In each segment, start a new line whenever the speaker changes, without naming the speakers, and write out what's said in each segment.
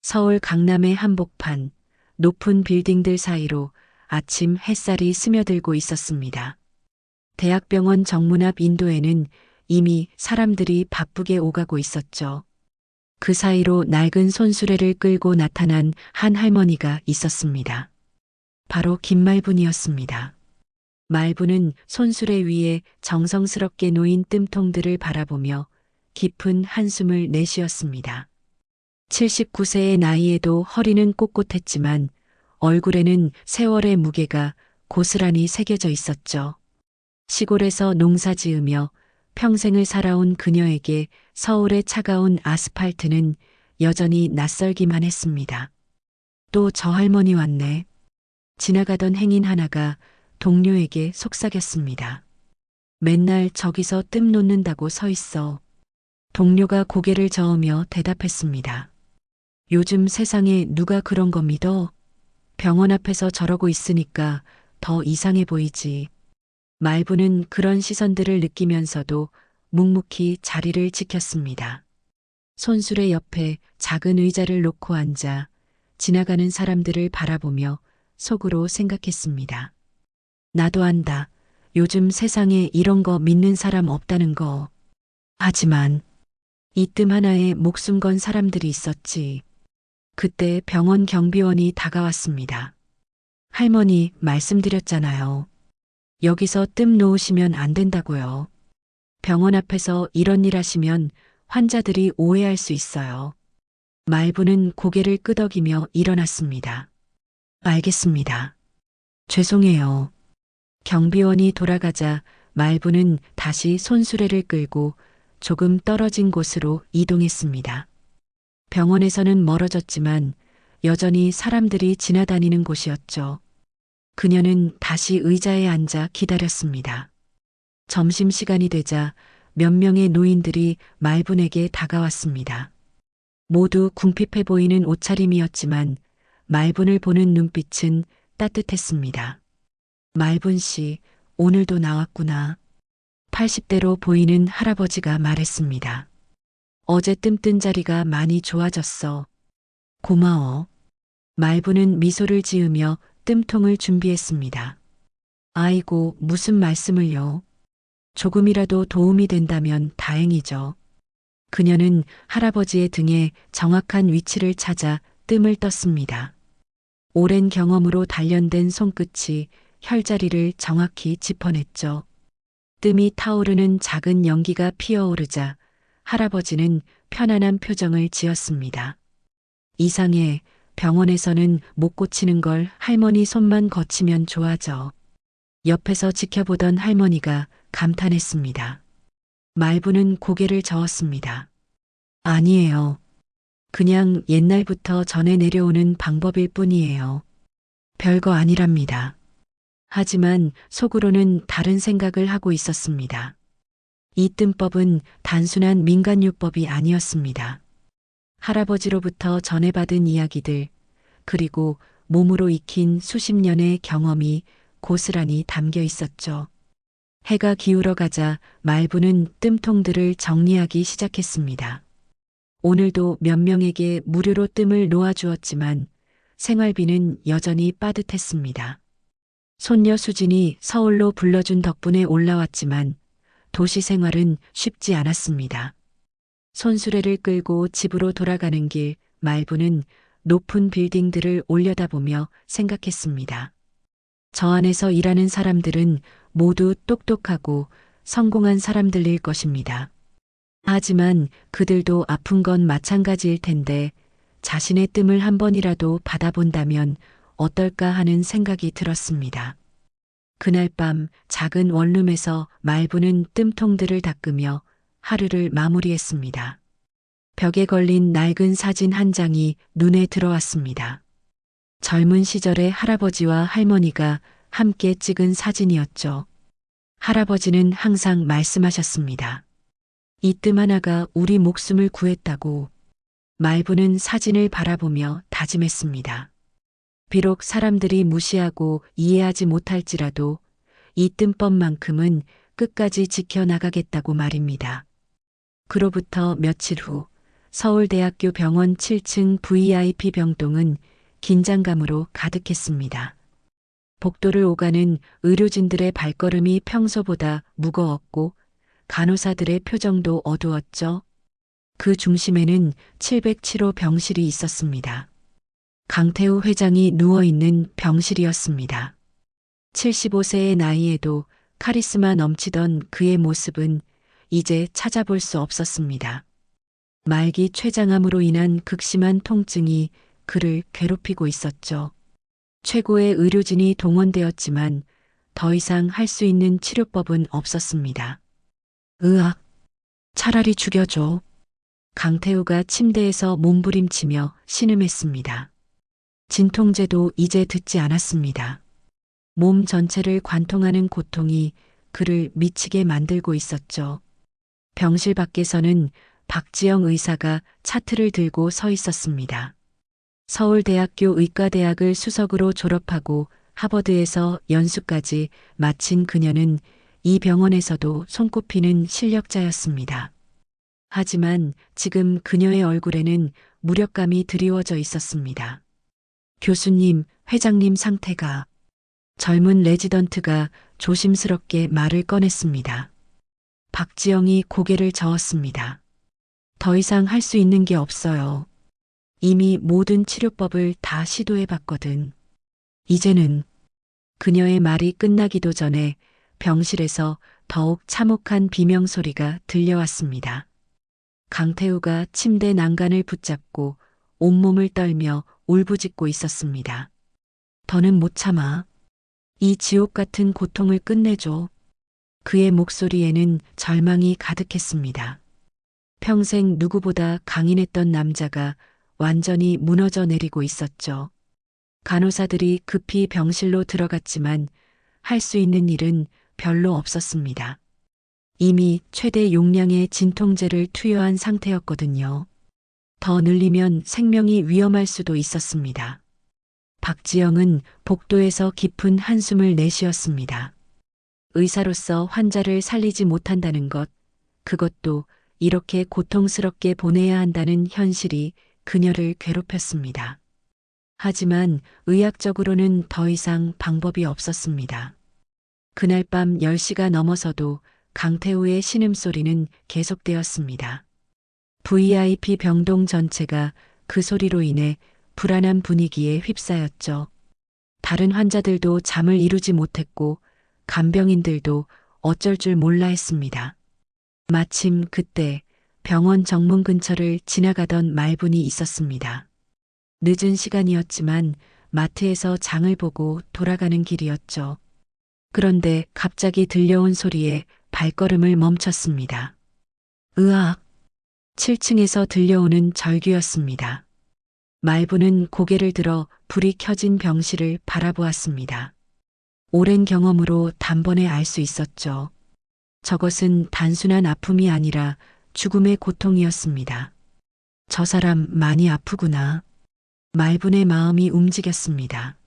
서울 강남의 한복판, 높은 빌딩들 사이로 아침 햇살이 스며들고 있었습니다. 대학병원 정문 앞 인도에는 이미 사람들이 바쁘게 오가고 있었죠. 그 사이로 낡은 손수레를 끌고 나타난 한 할머니가 있었습니다. 바로 김말분이었습니다. 말분은 손수레 위에 정성스럽게 놓인 뜸통들을 바라보며 깊은 한숨을 내쉬었습니다. 79세의 나이에도 허리는 꼿꼿했지만 얼굴에는 세월의 무게가 고스란히 새겨져 있었죠. 시골에서 농사 지으며 평생을 살아온 그녀에게 서울의 차가운 아스팔트는 여전히 낯설기만 했습니다. 또 저 할머니 왔네. 지나가던 행인 하나가 동료에게 속삭였습니다. 맨날 저기서 뜸 놓는다고 서 있어. 동료가 고개를 저으며 대답했습니다. 요즘 세상에 누가 그런 거 믿어? 병원 앞에서 저러고 있으니까 더 이상해 보이지. 말부는 그런 시선들을 느끼면서도 묵묵히 자리를 지켰습니다. 손수레 옆에 작은 의자를 놓고 앉아 지나가는 사람들을 바라보며 속으로 생각했습니다. 나도 안다. 요즘 세상에 이런 거 믿는 사람 없다는 거. 하지만 이 뜸 하나에 목숨 건 사람들이 있었지. 그때 병원 경비원이 다가왔습니다. 할머니 말씀드렸잖아요. 여기서 뜸 놓으시면 안 된다고요. 병원 앞에서 이런 일 하시면 환자들이 오해할 수 있어요. 말부는 고개를 끄덕이며 일어났습니다. 알겠습니다. 죄송해요. 경비원이 돌아가자 말부는 다시 손수레를 끌고 조금 떨어진 곳으로 이동했습니다. 병원에서는 멀어졌지만 여전히 사람들이 지나다니는 곳이었죠. 그녀는 다시 의자에 앉아 기다렸습니다. 점심시간이 되자 몇 명의 노인들이 말분에게 다가왔습니다. 모두 궁핍해 보이는 옷차림이었지만 말분을 보는 눈빛은 따뜻했습니다. 말분 씨, 오늘도 나왔구나. 80대로 보이는 할아버지가 말했습니다. 어제 뜸뜬 자리가 많이 좋아졌어. 고마워. 말분은 미소를 지으며 뜸통을 준비했습니다. 아이고, 무슨 말씀을요. 조금이라도 도움이 된다면 다행이죠. 그녀는 할아버지의 등에 정확한 위치를 찾아 뜸을 떴습니다. 오랜 경험으로 단련된 손끝이 혈자리를 정확히 짚어냈죠. 뜸이 타오르는 작은 연기가 피어오르자 할아버지는 편안한 표정을 지었습니다. 이상해. 병원에서는 못 고치는 걸 할머니 손만 거치면 좋아져. 옆에서 지켜보던 할머니가 감탄했습니다. 말부는 고개를 저었습니다. 아니에요. 그냥 옛날부터 전해 내려오는 방법일 뿐이에요. 별거 아니랍니다. 하지만 속으로는 다른 생각을 하고 있었습니다. 이 뜸법은 단순한 민간요법이 아니었습니다. 할아버지로부터 전해받은 이야기들, 그리고 몸으로 익힌 수십 년의 경험이 고스란히 담겨 있었죠. 해가 기울어 가자 말부는 뜸통들을 정리하기 시작했습니다. 오늘도 몇 명에게 무료로 뜸을 놓아주었지만 생활비는 여전히 빠듯했습니다. 손녀 수진이 서울로 불러준 덕분에 올라왔지만 도시 생활은 쉽지 않았습니다. 손수레를 끌고 집으로 돌아가는 길 말부는 높은 빌딩들을 올려다보며 생각했습니다. 저 안에서 일하는 사람들은 모두 똑똑하고 성공한 사람들일 것입니다. 하지만 그들도 아픈 건 마찬가지일 텐데 자신의 뜸을 한 번이라도 받아본다면 어떨까 하는 생각이 들었습니다. 그날 밤 작은 원룸에서 말부는 뜸통들을 닦으며 하루를 마무리했습니다. 벽에 걸린 낡은 사진 한 장이 눈에 들어왔습니다. 젊은 시절의 할아버지와 할머니가 함께 찍은 사진이었죠. 할아버지는 항상 말씀하셨습니다. 이 뜸 하나가 우리 목숨을 구했다고. 말부는 사진을 바라보며 다짐했습니다. 비록 사람들이 무시하고 이해하지 못할지라도 이 뜸법만큼은 끝까지 지켜나가겠다고 말입니다. 그로부터 며칠 후 서울대학교 병원 7층 VIP 병동은 긴장감으로 가득했습니다. 복도를 오가는 의료진들의 발걸음이 평소보다 무거웠고 간호사들의 표정도 어두웠죠. 그 중심에는 707호 병실이 있었습니다. 강태우 회장이 누워있는 병실이었습니다. 75세의 나이에도 카리스마 넘치던 그의 모습은 이제 찾아볼 수 없었습니다. 말기 췌장암으로 인한 극심한 통증이 그를 괴롭히고 있었죠. 최고의 의료진이 동원되었지만 더 이상 할 수 있는 치료법은 없었습니다. 으악, 차라리 죽여줘. 강태우가 침대에서 몸부림치며 신음했습니다. 진통제도 이제 듣지 않았습니다. 몸 전체를 관통하는 고통이 그를 미치게 만들고 있었죠. 병실 밖에서는 박지영 의사가 차트를 들고 서 있었습니다. 서울대학교 의과대학을 수석으로 졸업하고 하버드에서 연수까지 마친 그녀는 이 병원에서도 손꼽히는 실력자였습니다. 하지만 지금 그녀의 얼굴에는 무력감이 드리워져 있었습니다. 교수님, 회장님 상태가. 젊은 레지던트가 조심스럽게 말을 꺼냈습니다. 박지영이 고개를 저었습니다. 더 이상 할 수 있는 게 없어요. 이미 모든 치료법을 다 시도해봤거든. 이제는. 그녀의 말이 끝나기도 전에 병실에서 더욱 참혹한 비명소리가 들려왔습니다. 강태우가 침대 난간을 붙잡고 온몸을 떨며 울부짖고 있었습니다. 더는 못 참아. 이 지옥 같은 고통을 끝내줘. 그의 목소리에는 절망이 가득했습니다. 평생 누구보다 강인했던 남자가 완전히 무너져 내리고 있었죠. 간호사들이 급히 병실로 들어갔지만 할 수 있는 일은 별로 없었습니다. 이미 최대 용량의 진통제를 투여한 상태였거든요. 더 늘리면 생명이 위험할 수도 있었습니다. 박지영은 복도에서 깊은 한숨을 내쉬었습니다. 의사로서 환자를 살리지 못한다는 것, 그것도 이렇게 고통스럽게 보내야 한다는 현실이 그녀를 괴롭혔습니다. 하지만 의학적으로는 더 이상 방법이 없었습니다. 그날 밤 10시가 넘어서도 강태우의 신음소리는 계속되었습니다. VIP 병동 전체가 그 소리로 인해 불안한 분위기에 휩싸였죠. 다른 환자들도 잠을 이루지 못했고 간병인들도 어쩔 줄 몰라 했습니다. 마침 그때 병원 정문 근처를 지나가던 말분이 있었습니다. 늦은 시간이었지만 마트에서 장을 보고 돌아가는 길이었죠. 그런데 갑자기 들려온 소리에 발걸음을 멈췄습니다. 으악! 7층에서 들려오는 절규였습니다. 말부는 고개를 들어 불이 켜진 병실을 바라보았습니다. 오랜 경험으로 단번에 알 수 있었죠. 저것은 단순한 아픔이 아니라 죽음의 고통이었습니다. 저 사람 많이 아프구나. 말분의 마음이 움직였습니다.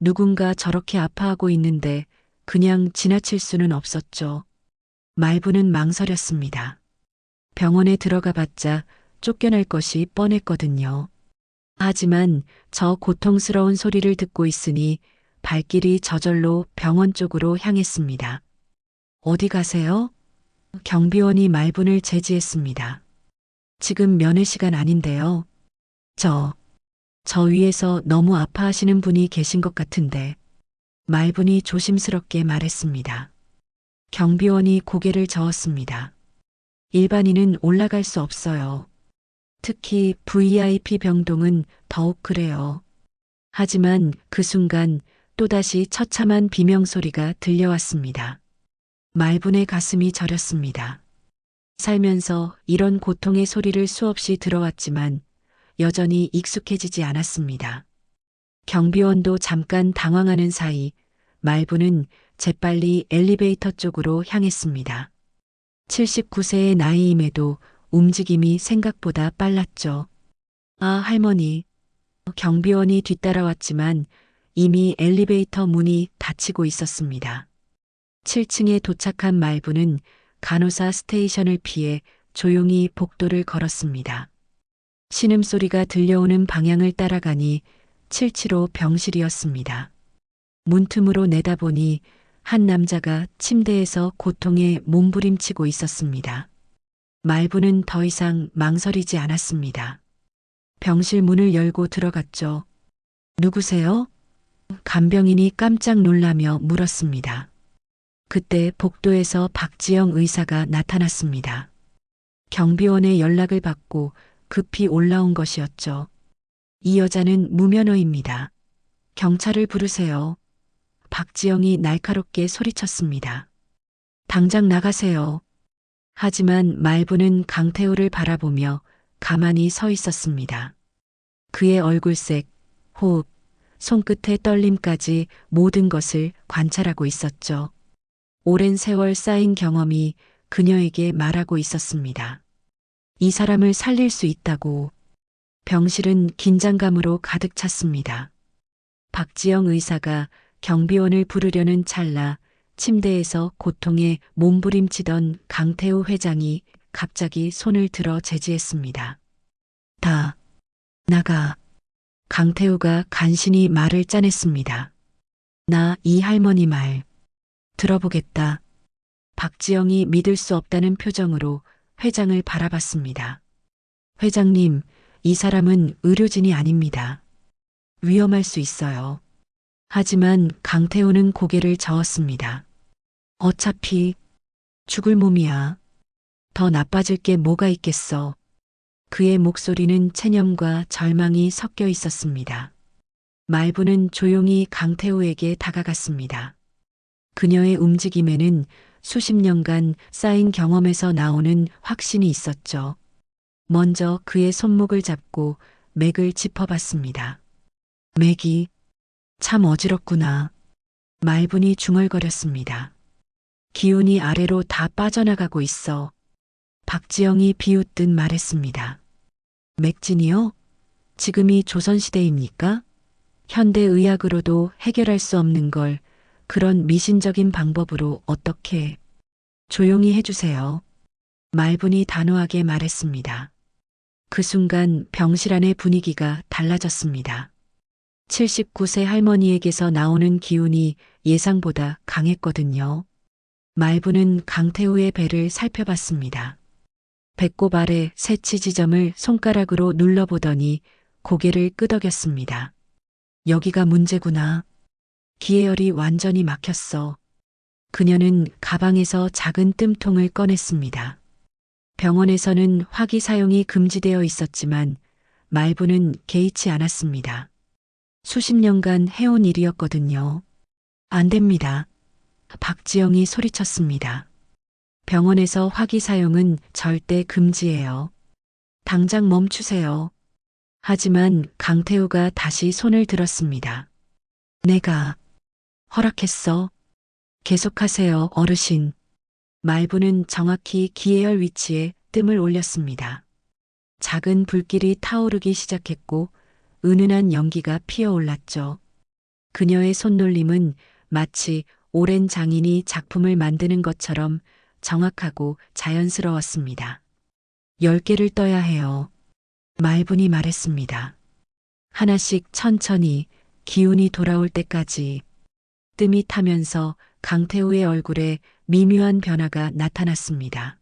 누군가 저렇게 아파하고 있는데 그냥 지나칠 수는 없었죠. 말부는 망설였습니다. 병원에 들어가 봤자 쫓겨날 것이 뻔했거든요. 하지만 저 고통스러운 소리를 듣고 있으니 발길이 저절로 병원 쪽으로 향했습니다. 어디 가세요? 경비원이 말분을 제지했습니다. 지금 면회 시간 아닌데요. 저 위에서 너무 아파하시는 분이 계신 것 같은데. 말분이 조심스럽게 말했습니다. 경비원이 고개를 저었습니다. 일반인은 올라갈 수 없어요. 특히 VIP 병동은 더욱 그래요. 하지만 그 순간 또다시 처참한 비명소리가 들려왔습니다. 말분의 가슴이 저렸습니다. 살면서 이런 고통의 소리를 수없이 들어왔지만 여전히 익숙해지지 않았습니다. 경비원도 잠깐 당황하는 사이 말부는 재빨리 엘리베이터 쪽으로 향했습니다. 79세의 나이임에도 움직임이 생각보다 빨랐죠. 아, 할머니. 경비원이 뒤따라왔지만 이미 엘리베이터 문이 닫히고 있었습니다. 7층에 도착한 말부는 간호사 스테이션을 피해 조용히 복도를 걸었습니다. 신음소리가 들려오는 방향을 따라가니 775 병실이었습니다. 문틈으로 내다보니 한 남자가 침대에서 고통에 몸부림치고 있었습니다. 말부는 더 이상 망설이지 않았습니다. 병실 문을 열고 들어갔죠. 누구세요? 간병인이 깜짝 놀라며 물었습니다. 그때 복도에서 박지영 의사가 나타났습니다. 경비원의 연락을 받고 급히 올라온 것이었죠. 이 여자는 무면허입니다. 경찰을 부르세요. 박지영이 날카롭게 소리쳤습니다. 당장 나가세요. 하지만 말부는 강태우를 바라보며 가만히 서 있었습니다. 그의 얼굴색, 호흡, 손끝의 떨림까지 모든 것을 관찰하고 있었죠. 오랜 세월 쌓인 경험이 그녀에게 말하고 있었습니다. 이 사람을 살릴 수 있다고. 병실은 긴장감으로 가득 찼습니다. 박지영 의사가 경비원을 부르려는 찰나 침대에서 고통에 몸부림치던 강태우 회장이 갑자기 손을 들어 제지했습니다. 다 나가. 강태우가 간신히 말을 짜냈습니다. 나 이 할머니 말 들어보겠다. 박지영이 믿을 수 없다는 표정으로 회장을 바라봤습니다. 회장님, 이 사람은 의료진이 아닙니다. 위험할 수 있어요. 하지만 강태우는 고개를 저었습니다. 어차피 죽을 몸이야. 더 나빠질 게 뭐가 있겠어. 그의 목소리는 체념과 절망이 섞여 있었습니다. 말부는 조용히 강태우에게 다가갔습니다. 그녀의 움직임에는 수십 년간 쌓인 경험에서 나오는 확신이 있었죠. 먼저 그의 손목을 잡고 맥을 짚어봤습니다. 맥이 참 어지럽구나. 말분이 중얼거렸습니다. 기운이 아래로 다 빠져나가고 있어. 박지영이 비웃듯 말했습니다. 맥진이요? 지금이 조선시대입니까? 현대의학으로도 해결할 수 없는 걸 그런 미신적인 방법으로 어떻게. 조용히 해주세요. 말분이 단호하게 말했습니다. 그 순간 병실 안의 분위기가 달라졌습니다. 79세 할머니에게서 나오는 기운이 예상보다 강했거든요. 말부는 강태우의 배를 살펴봤습니다. 배꼽 아래 새치 지점을 손가락으로 눌러보더니 고개를 끄덕였습니다. 여기가 문제구나. 기해열이 완전히 막혔어. 그녀는 가방에서 작은 뜸통을 꺼냈습니다. 병원에서는 화기 사용이 금지되어 있었지만 말부는 개의치 않았습니다. 수십 년간 해온 일이었거든요. 안 됩니다. 박지영이 소리쳤습니다. 병원에서 화기 사용은 절대 금지예요. 당장 멈추세요. 하지만 강태우가 다시 손을 들었습니다. 내가 허락했어. 계속하세요, 어르신. 말부는 정확히 기해열 위치에 뜸을 올렸습니다. 작은 불길이 타오르기 시작했고 은은한 연기가 피어올랐죠. 그녀의 손놀림은 마치 오랜 장인이 작품을 만드는 것처럼 정확하고 자연스러웠습니다. 10개를 떠야 해요. 말분이 말했습니다. 하나씩 천천히 기운이 돌아올 때까지. 뜸이 타면서 강태우의 얼굴에 미묘한 변화가 나타났습니다.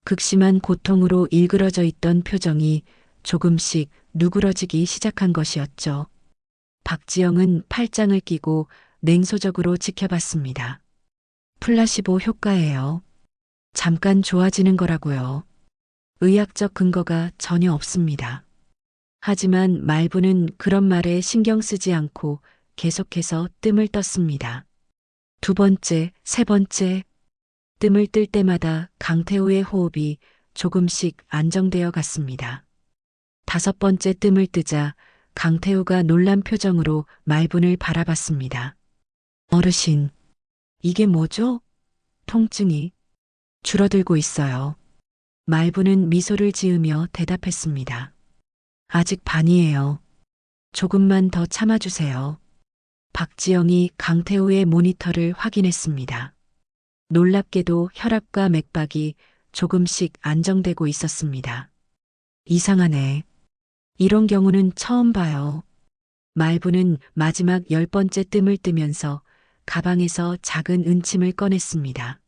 극심한 고통으로 일그러져 있던 표정이 조금씩 누그러지기 시작한 것이었죠. 박지영은 팔짱을 끼고 냉소적으로 지켜봤습니다. 플라시보 효과예요. 잠깐 좋아지는 거라고요. 의학적 근거가 전혀 없습니다. 하지만 말부는 그런 말에 신경 쓰지 않고 계속해서 뜸을 떴습니다. 두 번째, 세 번째. 뜸을 뜰 때마다 강태우의 호흡이 조금씩 안정되어 갔습니다. 다섯 번째 뜸을 뜨자 강태우가 놀란 표정으로 말분을 바라봤습니다. 어르신, 이게 뭐죠? 통증이 줄어들고 있어요. 말분은 미소를 지으며 대답했습니다. 아직 반이에요. 조금만 더 참아주세요. 박지영이 강태우의 모니터를 확인했습니다. 놀랍게도 혈압과 맥박이 조금씩 안정되고 있었습니다. 이상하네. 이런 경우는 처음 봐요. 말부는 마지막 10번째 뜸을 뜨면서 가방에서 작은 은침을 꺼냈습니다.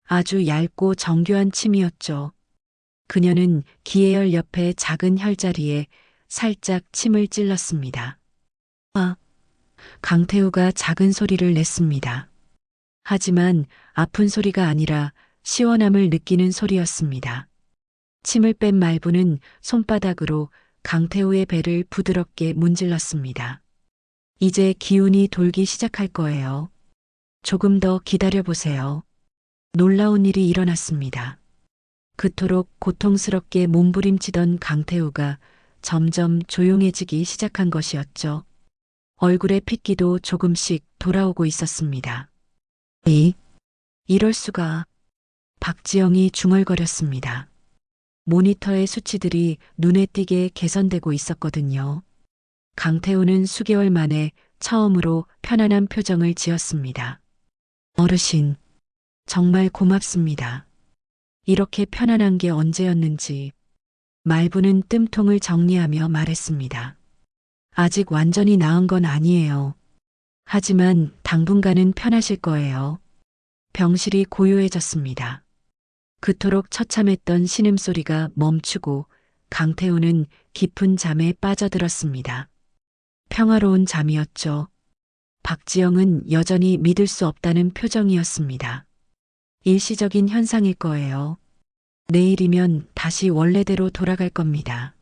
아주 얇고 정교한 침이었죠. 그녀는 기해열 옆에 작은 혈자리에 살짝 침을 찔렀습니다. 아, 강태우가 작은 소리를 냈습니다. 하지만 아픈 소리가 아니라 시원함을 느끼는 소리였습니다. 침을 뺀 말부는 손바닥으로 강태우의 배를 부드럽게 문질렀습니다. 이제 기운이 돌기 시작할 거예요. 조금 더 기다려보세요. 놀라운 일이 일어났습니다. 그토록 고통스럽게 몸부림치던 강태우가 점점 조용해지기 시작한 것이었죠. 얼굴의 핏기도 조금씩 돌아오고 있었습니다. 이럴 수가. 박지영이 중얼거렸습니다. 모니터의 수치들이 눈에 띄게 개선되고 있었거든요. 강태우는 수개월 만에 처음으로 편안한 표정을 지었습니다. 어르신, 정말 고맙습니다. 이렇게 편안한 게 언제였는지. 말부는 뜸통을 정리하며 말했습니다. 아직 완전히 나은 건 아니에요. 하지만 당분간은 편하실 거예요. 병실이 고요해졌습니다. 그토록 처참했던 신음소리가 멈추고 강태우는 깊은 잠에 빠져들었습니다. 평화로운 잠이었죠. 박지영은 여전히 믿을 수 없다는 표정이었습니다. 일시적인 현상일 거예요. 내일이면 다시 원래대로 돌아갈 겁니다.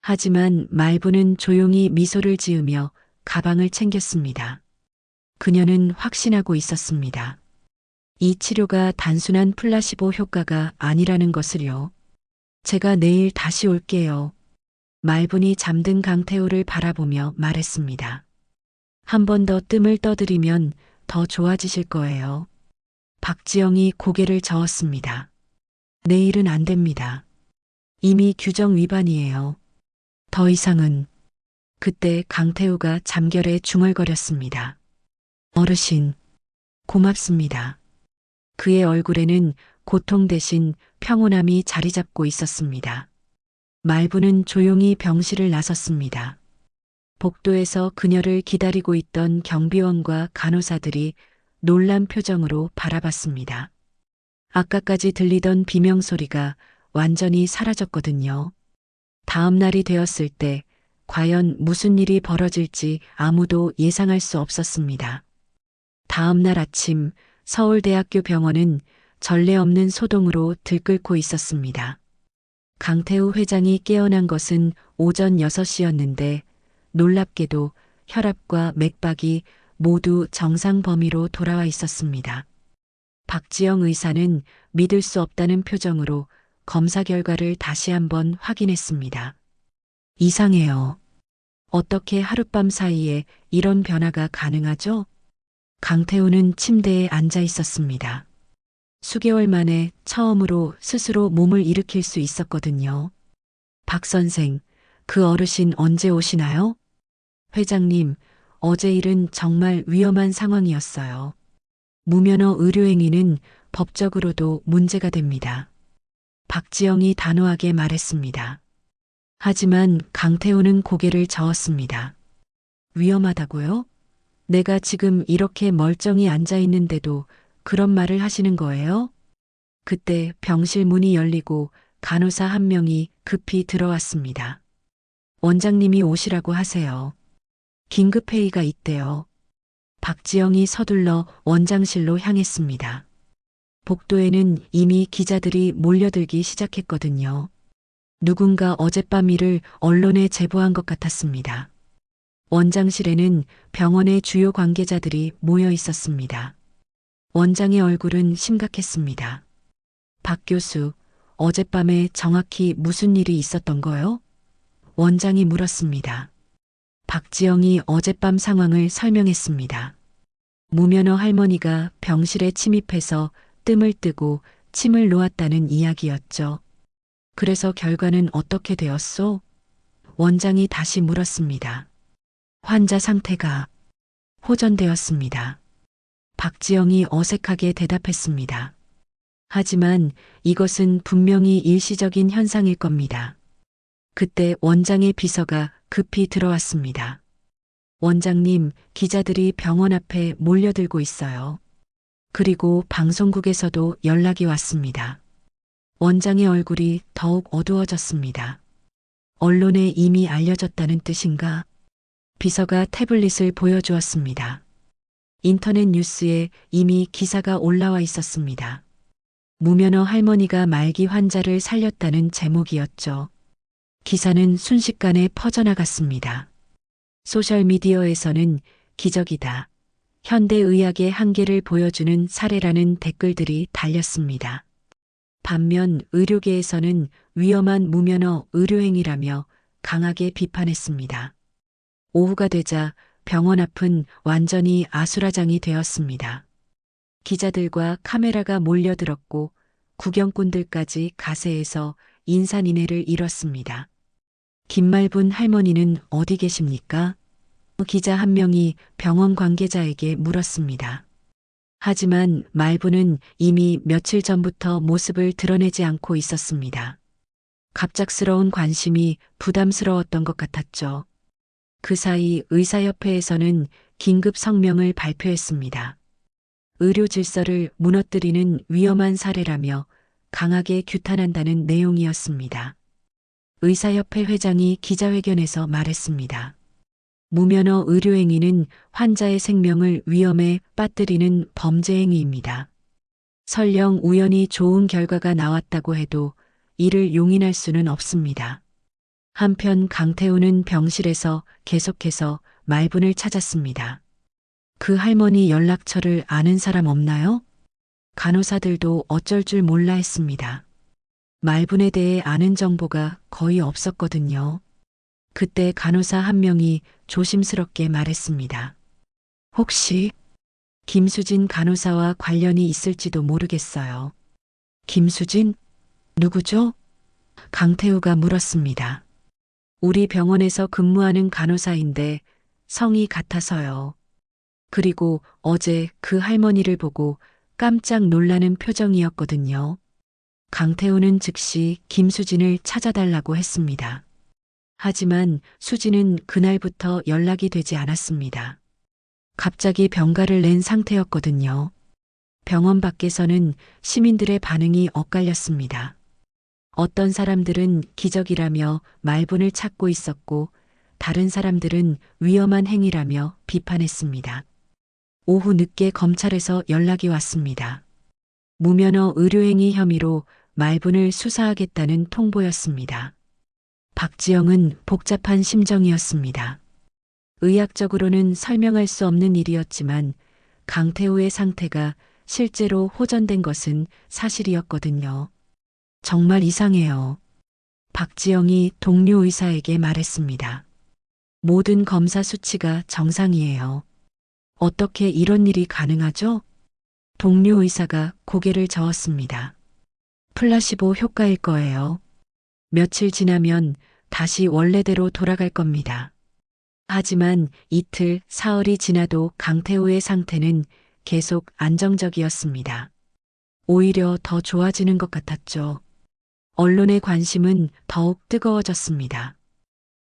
하지만 말부는 조용히 미소를 지으며 가방을 챙겼습니다. 그녀는 확신하고 있었습니다. 이 치료가 단순한 플라시보 효과가 아니라는 것을요. 제가 내일 다시 올게요. 말분이 잠든 강태우를 바라보며 말했습니다. 한 번 더 뜸을 떠들이면 더 좋아지실 거예요. 박지영이 고개를 저었습니다. 내일은 안 됩니다. 이미 규정 위반이에요. 더 이상은. 그때 강태우가 잠결에 중얼거렸습니다. 어르신, 고맙습니다. 그의 얼굴에는 고통 대신 평온함이 자리 잡고 있었습니다. 말부는 조용히 병실을 나섰습니다. 복도에서 그녀를 기다리고 있던 경비원과 간호사들이 놀란 표정으로 바라봤습니다. 아까까지 들리던 비명소리가 완전히 사라졌거든요. 다음 날이 되었을 때 과연 무슨 일이 벌어질지 아무도 예상할 수 없었습니다. 다음 날 아침 서울대학교 병원은 전례 없는 소동으로 들끓고 있었습니다. 강태우 회장이 깨어난 것은 오전 6시였는데 놀랍게도 혈압과 맥박이 모두 정상 범위로 돌아와 있었습니다. 박지영 의사는 믿을 수 없다는 표정으로 검사 결과를 다시 한번 확인했습니다. 이상해요. 어떻게 하룻밤 사이에 이런 변화가 가능하죠? 강태우는 침대에 앉아 있었습니다. 수개월 만에 처음으로 스스로 몸을 일으킬 수 있었거든요. 박 선생, 그 어르신 언제 오시나요? 회장님, 어제 일은 정말 위험한 상황이었어요. 무면허 의료행위는 법적으로도 문제가 됩니다. 박지영이 단호하게 말했습니다. 하지만 강태우는 고개를 저었습니다. 위험하다고요? 내가 지금 이렇게 멀쩡히 앉아 있는데도 그런 말을 하시는 거예요? 그때 병실 문이 열리고 간호사 한 명이 급히 들어왔습니다. 원장님이 오시라고 하세요. 긴급회의가 있대요. 박지영이 서둘러 원장실로 향했습니다. 복도에는 이미 기자들이 몰려들기 시작했거든요. 누군가 어젯밤 일을 언론에 제보한 것 같았습니다. 원장실에는 병원의 주요 관계자들이 모여 있었습니다. 원장의 얼굴은 심각했습니다. 박 교수, 어젯밤에 정확히 무슨 일이 있었던 거요? 원장이 물었습니다. 박지영이 어젯밤 상황을 설명했습니다. 무면허 할머니가 병실에 침입해서 뜸을 뜨고 침을 놓았다는 이야기였죠. 그래서 결과는 어떻게 되었소? 원장이 다시 물었습니다. 환자 상태가 호전되었습니다. 박지영이 어색하게 대답했습니다. 하지만 이것은 분명히 일시적인 현상일 겁니다. 그때 원장의 비서가 급히 들어왔습니다. 원장님, 기자들이 병원 앞에 몰려들고 있어요. 그리고 방송국에서도 연락이 왔습니다. 원장의 얼굴이 더욱 어두워졌습니다. 언론에 이미 알려졌다는 뜻인가? 비서가 태블릿을 보여주었습니다. 인터넷 뉴스에 이미 기사가 올라와 있었습니다. 무면허 할머니가 말기 환자를 살렸다는 제목이었죠. 기사는 순식간에 퍼져나갔습니다. 소셜미디어에서는 기적이다. 현대의학의 한계를 보여주는 사례라는 댓글들이 달렸습니다. 반면 의료계에서는 위험한 무면허 의료행위라며 강하게 비판했습니다. 오후가 되자 병원 앞은 완전히 아수라장이 되었습니다. 기자들과 카메라가 몰려들었고 구경꾼들까지 가세해서 인산인해를 이뤘습니다. 김말분 할머니는 어디 계십니까? 기자 한 명이 병원 관계자에게 물었습니다. 하지만 말분은 이미 며칠 전부터 모습을 드러내지 않고 있었습니다. 갑작스러운 관심이 부담스러웠던 것 같았죠. 그 사이 의사협회에서는 긴급 성명을 발표했습니다. 의료 질서를 무너뜨리는 위험한 사례라며 강하게 규탄한다는 내용이었습니다. 의사협회 회장이 기자회견에서 말했습니다. 무면허 의료행위는 환자의 생명을 위험에 빠뜨리는 범죄 행위입니다. 설령 우연히 좋은 결과가 나왔다고 해도 이를 용인할 수는 없습니다. 한편 강태우는 병실에서 계속해서 말분을 찾았습니다. 그 할머니 연락처를 아는 사람 없나요? 간호사들도 어쩔 줄 몰라 했습니다. 말분에 대해 아는 정보가 거의 없었거든요. 그때 간호사 한 명이 조심스럽게 말했습니다. 혹시 김수진 간호사와 관련이 있을지도 모르겠어요. 김수진? 누구죠? 강태우가 물었습니다. 우리 병원에서 근무하는 간호사인데 성이 같아서요. 그리고 어제 그 할머니를 보고 깜짝 놀라는 표정이었거든요. 강태우는 즉시 김수진을 찾아달라고 했습니다. 하지만 수진은 그날부터 연락이 되지 않았습니다. 갑자기 병가를 낸 상태였거든요. 병원 밖에서는 시민들의 반응이 엇갈렸습니다. 어떤 사람들은 기적이라며 말분을 찾고 있었고 다른 사람들은 위험한 행위라며 비판했습니다. 오후 늦게 검찰에서 연락이 왔습니다. 무면허 의료행위 혐의로 말분을 수사하겠다는 통보였습니다. 박지영은 복잡한 심정이었습니다. 의학적으로는 설명할 수 없는 일이었지만 강태우의 상태가 실제로 호전된 것은 사실이었거든요. 정말 이상해요. 박지영이 동료 의사에게 말했습니다. 모든 검사 수치가 정상이에요. 어떻게 이런 일이 가능하죠? 동료 의사가 고개를 저었습니다. 플라시보 효과일 거예요. 며칠 지나면 다시 원래대로 돌아갈 겁니다. 하지만 이틀, 사흘이 지나도 강태우의 상태는 계속 안정적이었습니다. 오히려 더 좋아지는 것 같았죠. 언론의 관심은 더욱 뜨거워졌습니다.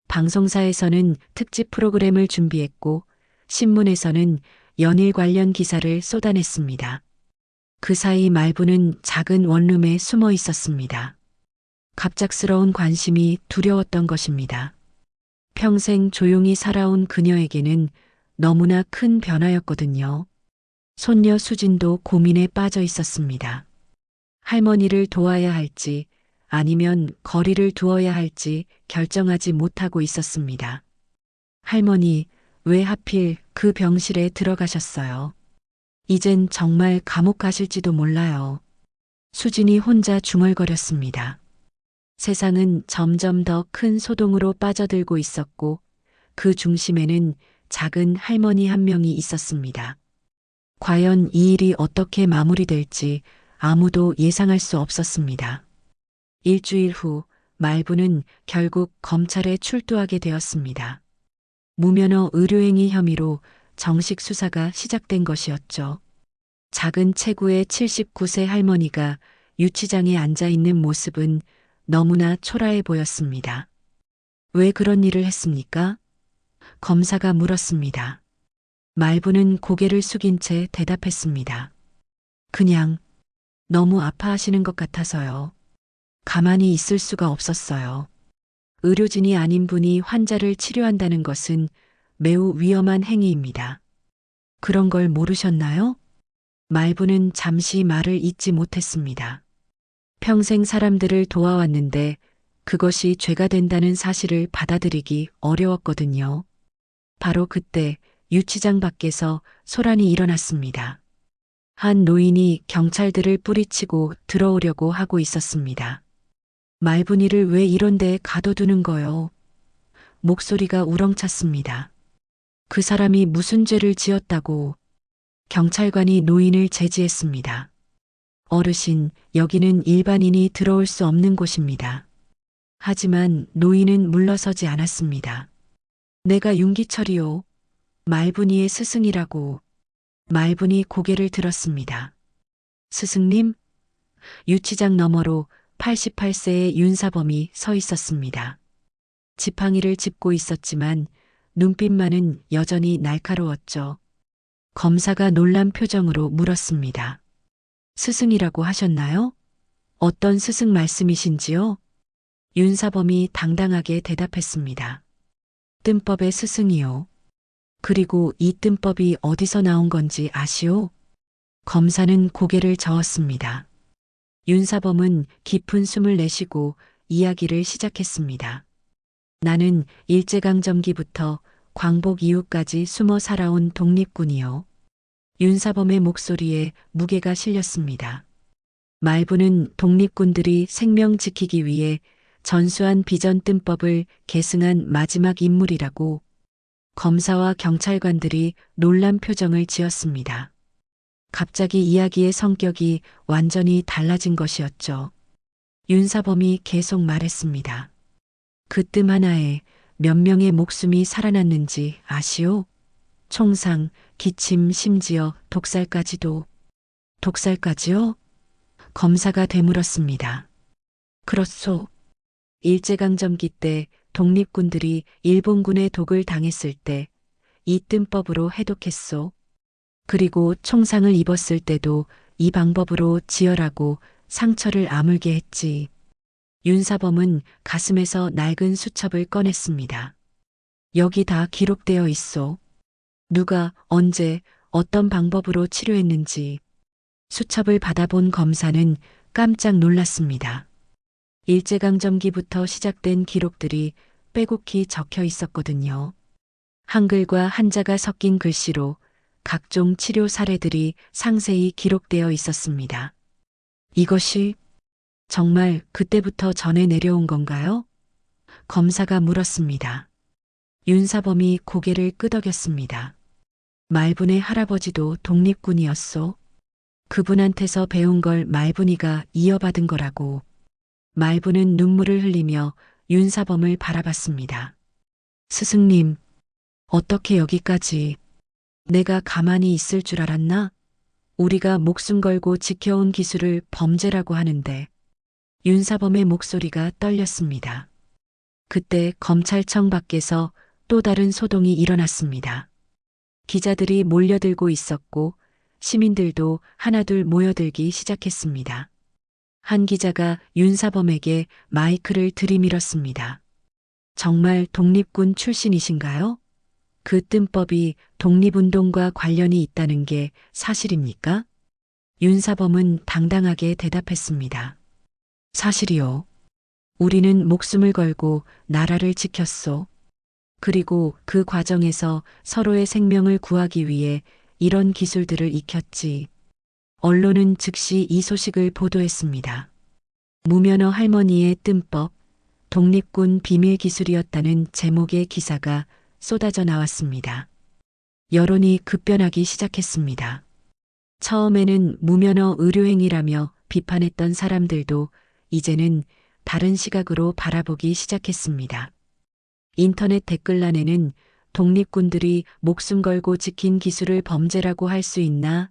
방송사에서는 특집 프로그램을 준비했고 신문에서는 연일 관련 기사를 쏟아냈습니다. 그 사이 말부는 작은 원룸에 숨어 있었습니다. 갑작스러운 관심이 두려웠던 것입니다. 평생 조용히 살아온 그녀에게는 너무나 큰 변화였거든요. 손녀 수진도 고민에 빠져 있었습니다. 할머니를 도와야 할지 아니면 거리를 두어야 할지 결정하지 못하고 있었습니다. 할머니, 왜 하필 그 병실에 들어가셨어요? 이젠 정말 감옥 가실지도 몰라요. 수진이 혼자 중얼거렸습니다. 세상은 점점 더 큰 소동으로 빠져들고 있었고 그 중심에는 작은 할머니 한 명이 있었습니다. 과연 이 일이 어떻게 마무리될지 아무도 예상할 수 없었습니다. 일주일 후 말부는 결국 검찰에 출두하게 되었습니다. 무면허 의료행위 혐의로 정식 수사가 시작된 것이었죠. 작은 체구의 79세 할머니가 유치장에 앉아 있는 모습은 너무나 초라해 보였습니다. 왜 그런 일을 했습니까? 검사가 물었습니다. 말부는 고개를 숙인 채 대답했습니다. 그냥 너무 아파하시는 것 같아서요. 가만히 있을 수가 없었어요. 의료진이 아닌 분이 환자를 치료한다는 것은 매우 위험한 행위입니다. 그런 걸 모르셨나요? 말부는 잠시 말을 잇지 못했습니다. 평생 사람들을 도와왔는데 그것이 죄가 된다는 사실을 받아들이기 어려웠거든요. 바로 그때 유치장 밖에서 소란이 일어났습니다. 한 노인이 경찰들을 뿌리치고 들어오려고 하고 있었습니다. 말분이를 왜 이런 데에 가둬두는 거요? 목소리가 우렁찼습니다. 그 사람이 무슨 죄를 지었다고 경찰관이 노인을 제지했습니다. 어르신, 여기는 일반인이 들어올 수 없는 곳입니다. 하지만 노인은 물러서지 않았습니다. 내가 윤기철이요. 말분이의 스승이라고. 말분이 고개를 들었습니다. 스승님? 유치장 너머로 88세의 윤사범이 서 있었습니다. 지팡이를 짚고 있었지만 눈빛만은 여전히 날카로웠죠. 검사가 놀란 표정으로 물었습니다. 스승이라고 하셨나요? 어떤 스승 말씀이신지요? 윤사범이 당당하게 대답했습니다. 뜸법의 스승이요. 그리고 이 뜸법이 어디서 나온 건지 아시오? 검사는 고개를 저었습니다. 윤사범은 깊은 숨을 내쉬고 이야기를 시작했습니다. 나는 일제강점기부터 광복 이후까지 숨어 살아온 독립군이요. 윤사범의 목소리에 무게가 실렸습니다. 말부는 독립군들이 생명 지키기 위해 전수한 비전뜸법을 계승한 마지막 인물이라고 검사와 경찰관들이 놀란 표정을 지었습니다. 갑자기 이야기의 성격이 완전히 달라진 것이었죠. 윤사범이 계속 말했습니다. 그 뜸 하나에 몇 명의 목숨이 살아났는지 아시오? 총상, 기침, 심지어 독살까지도. 독살까지요? 검사가 되물었습니다. 그렇소. 일제강점기 때 독립군들이 일본군의 독을 당했을 때 이 뜸법으로 해독했소. 그리고 총상을 입었을 때도 이 방법으로 지혈하고 상처를 아물게 했지. 윤사범은 가슴에서 낡은 수첩을 꺼냈습니다. 여기 다 기록되어 있소. 누가 언제 어떤 방법으로 치료했는지. 수첩을 받아본 검사는 깜짝 놀랐습니다. 일제강점기부터 시작된 기록들이 빼곡히 적혀 있었거든요. 한글과 한자가 섞인 글씨로 각종 치료 사례들이 상세히 기록되어 있었습니다. 이것이 정말 그때부터 전해 내려온 건가요? 검사가 물었습니다. 윤사범이 고개를 끄덕였습니다. 말분의 할아버지도 독립군이었소. 그분한테서 배운 걸 말분이가 이어받은 거라고. 말분은 눈물을 흘리며 윤사범을 바라봤습니다. 스승님, 어떻게 여기까지. 내가 가만히 있을 줄 알았나? 우리가 목숨 걸고 지켜온 기술을 범죄라고 하는데. 윤사범의 목소리가 떨렸습니다. 그때 검찰청 밖에서 또 다른 소동이 일어났습니다. 기자들이 몰려들고 있었고 시민들도 하나둘 모여들기 시작했습니다. 한 기자가 윤사범에게 마이크를 들이밀었습니다. 정말 독립군 출신이신가요? 그 뜸법이 독립운동과 관련이 있다는 게 사실입니까? 윤사범은 당당하게 대답했습니다. 사실이요. 우리는 목숨을 걸고 나라를 지켰소. 그리고 그 과정에서 서로의 생명을 구하기 위해 이런 기술들을 익혔지. 언론은 즉시 이 소식을 보도했습니다. 무면허 할머니의 뜸법, 독립군 비밀 기술이었다는 제목의 기사가 쏟아져 나왔습니다. 여론이 급변하기 시작했습니다. 처음에는 무면허 의료행위라며 비판했던 사람들도 이제는 다른 시각으로 바라보기 시작했습니다. 인터넷 댓글란에는 독립군들이 목숨 걸고 지킨 기술을 범죄라고 할 수 있나?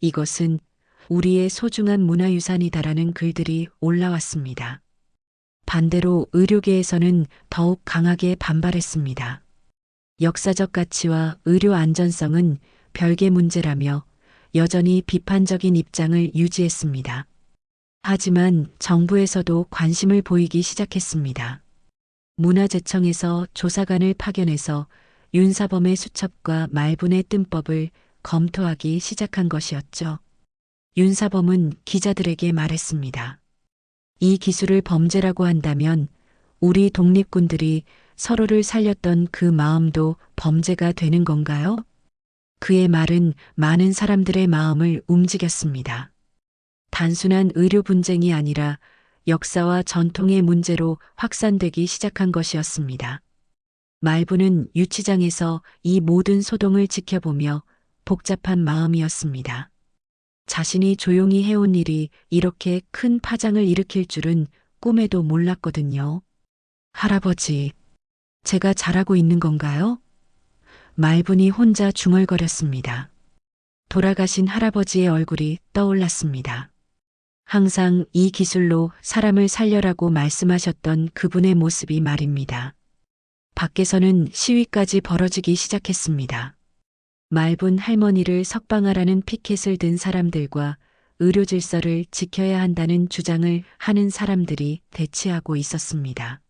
이것은 우리의 소중한 문화유산이다라는 글들이 올라왔습니다. 반대로 의료계에서는 더욱 강하게 반발했습니다. 역사적 가치와 의료 안전성은 별개 문제라며 여전히 비판적인 입장을 유지했습니다. 하지만 정부에서도 관심을 보이기 시작했습니다. 문화재청에서 조사관을 파견해서 윤사범의 수첩과 말분의 뜸법을 검토하기 시작한 것이었죠. 윤사범은 기자들에게 말했습니다. 이 기술을 범죄라고 한다면 우리 독립군들이 서로를 살렸던 그 마음도 범죄가 되는 건가요? 그의 말은 많은 사람들의 마음을 움직였습니다. 단순한 의료 분쟁이 아니라 역사와 전통의 문제로 확산되기 시작한 것이었습니다. 말부는 유치장에서 이 모든 소동을 지켜보며 복잡한 마음이었습니다. 자신이 조용히 해온 일이 이렇게 큰 파장을 일으킬 줄은 꿈에도 몰랐거든요. 할아버지, 제가 잘하고 있는 건가요? 말분이 혼자 중얼거렸습니다. 돌아가신 할아버지의 얼굴이 떠올랐습니다. 항상 이 기술로 사람을 살려라고 말씀하셨던 그분의 모습이 말입니다. 밖에서는 시위까지 벌어지기 시작했습니다. 말분 할머니를 석방하라는 피켓을 든 사람들과 의료 질서를 지켜야 한다는 주장을 하는 사람들이 대치하고 있었습니다.